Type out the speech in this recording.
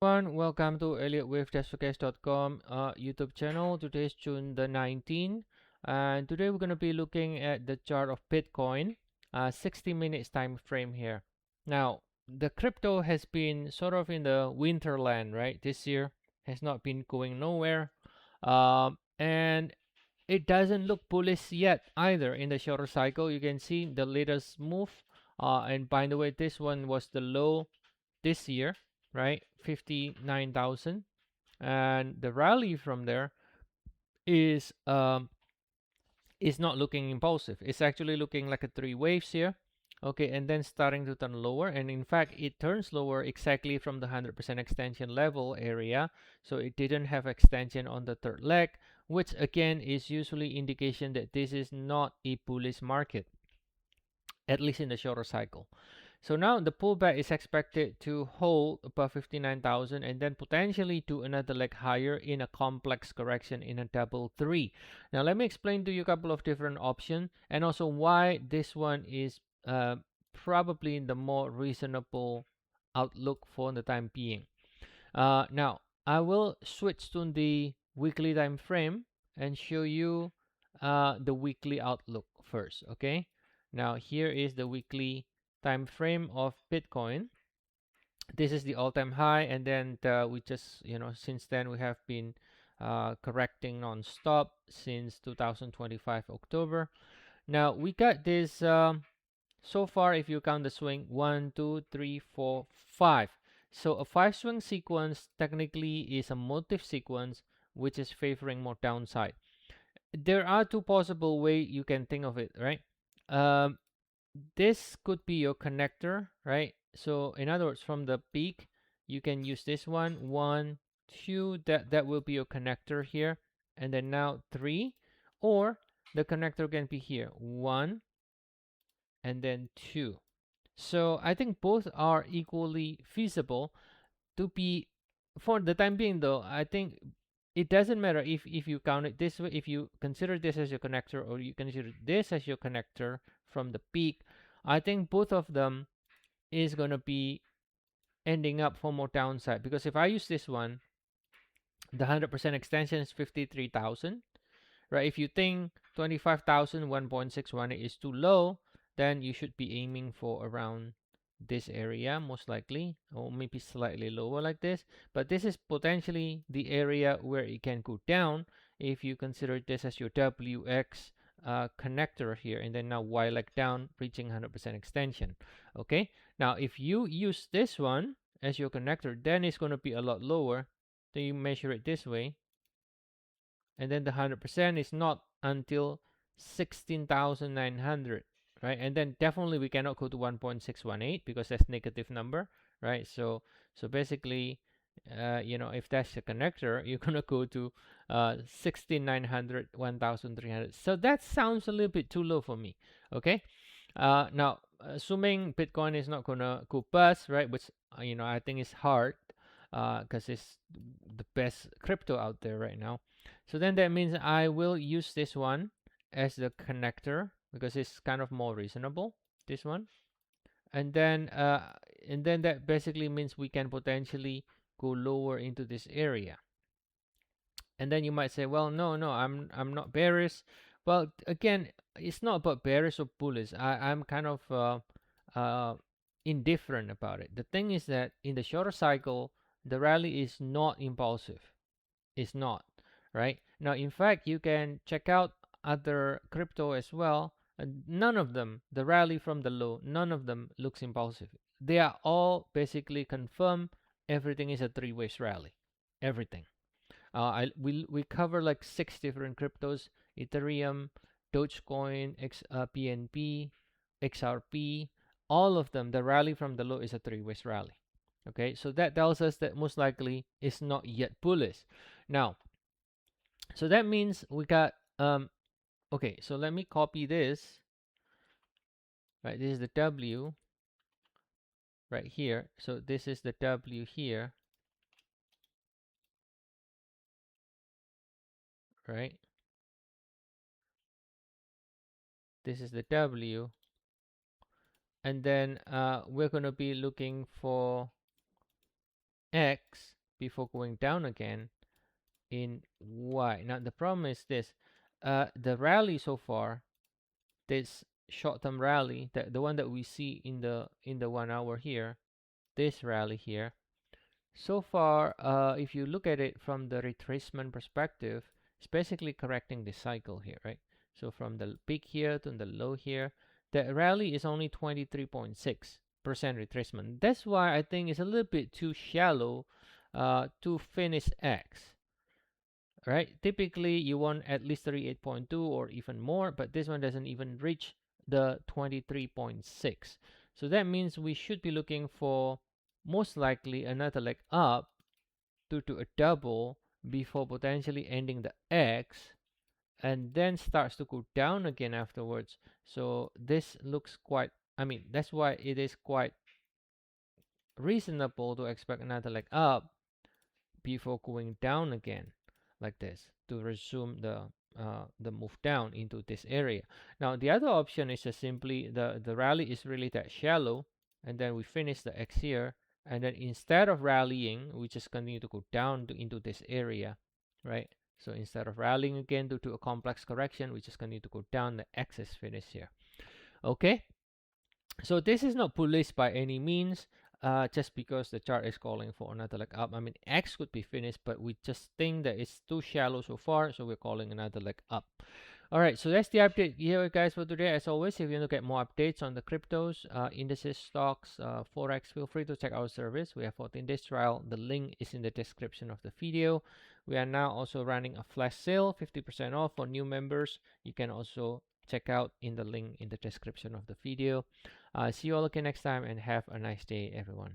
Everyone, welcome to Elliottwave.com YouTube channel. Today is June the 19th, and today we're going to be looking at the chart of Bitcoin, 60 minutes time frame here. Now, the crypto has been sort of in the winterland, right? This year has not been going nowhere, and it doesn't look bullish yet either in the shorter cycle. You can see the latest move, and by the way, this one was the low this year, right? 59,000, and the rally from there is not looking impulsive. It's actually looking like a three waves here. Okay, and then starting to turn lower, and in fact it turns lower exactly from the 100% extension level area. So it didn't have extension on the third leg, which again is usually indication that this is not a bullish market, at least in the shorter cycle. So now the pullback is expected to hold above 59,000 and then potentially to another leg higher in a complex correction in a double three. Now let me explain to you a couple of different options and also why this one is probably the more reasonable outlook for the time being. Now I will switch to the weekly time frame and show you the weekly outlook first. Okay, now here is the weekly time frame of Bitcoin. This is the all-time high, and then we just, since then we have been correcting non-stop since 2025 October. Now we got this so far, if you count the swing, 1 2 3 4 5. So a 5 swing sequence technically is a motive sequence which is favoring more downside. There are two possible way you can think of it, right? um, this could be your connector, right? So in other words, from the peak you can use this one, two, that will be your connector here, and then now three, or the connector can be here, one and then two. So I think both are equally feasible to be. For the time being though, I think it doesn't matter if you count it this way, if you consider this as your connector or you consider this as your connector from the peak. I think both of them is going to be ending up for more downside, because if I use this one, the 100% extension is 53,000, right? If you think 25,000 1.618 is too low, then you should be aiming for around this area most likely, or maybe slightly lower like this. But this is potentially the area where it can go down if you consider this as your WX connector here, and then now Y leg down reaching 100% extension. Okay, now if you use this one as your connector, then it's going to be a lot lower. Then you measure it this way, and then the 100% is not until 16,900, right? And then definitely we cannot go to 1.618 because that's negative number, right? So basically, if that's the connector, you're gonna go to 16,900, 1,300. So that sounds a little bit too low for me. Okay, now assuming Bitcoin is not gonna go bust, right? Which I think is hard, because it's the best crypto out there right now. So then that means I will use this one as the connector because it's kind of more reasonable, this one. And then that basically means we can potentially go lower into this area. And then you might say, well, no, I'm not bearish. Well, again, it's not about bearish or bullish. I'm kind of indifferent about it. The thing is that in the shorter cycle, the rally is not impulsive. It's not, right? Now, in fact, you can check out other crypto as well. None of them, the rally from the low, none of them looks impulsive. They are all basically confirmed. Everything is a three-way rally. Everything. We cover like 6 different cryptos: Ethereum, Dogecoin, PNP, XRP. All of them, the rally from the low is a three-way rally. Okay, so that tells us that most likely it's not yet bullish. Now, so that means we got okay, so let me copy this. Right, this is the W right here. So this is the W here, right? This is the W, and then we're going to be looking for X before going down again in Y. Now the problem is this: the rally so far, this short-term rally, the one that we see in the 1 hour here, this rally here. So far, if you look at it from the retracement perspective, it's basically correcting the cycle here, right? So from the peak here to the low here, the rally is only 23.6% retracement. That's why I think it's a little bit too shallow to finish X, right? Typically, you want at least 38.2 or even more, but this one doesn't even reach the 23.6. So that means we should be looking for most likely another leg up to a double before potentially ending the X and then starts to go down again afterwards. So this looks quite, I mean, that's why it is quite reasonable to expect another leg up before going down again like this to resume the move down into this area. Now the other option is just simply the rally is really that shallow, and then we finish the X here, and then instead of rallying, we just continue to go down into this area, right? So instead of rallying again due to a complex correction, we just continue to go down. The X is finished here. Okay, so this is not bullish by any means, just because the chart is calling for another leg up. I mean, X could be finished, but we just think that it's too shallow so far, so we're calling another leg up. All right, so that's the update here, guys, for today. As always, if you want to get more updates on the cryptos, indices, stocks, Forex, feel free to check our service. We have 14-day trial. The link is in the description of the video. We are now also running a flash sale, 50% off for new members. You can also check out in the link in the description of the video. See you all again next time, and have a nice day, everyone.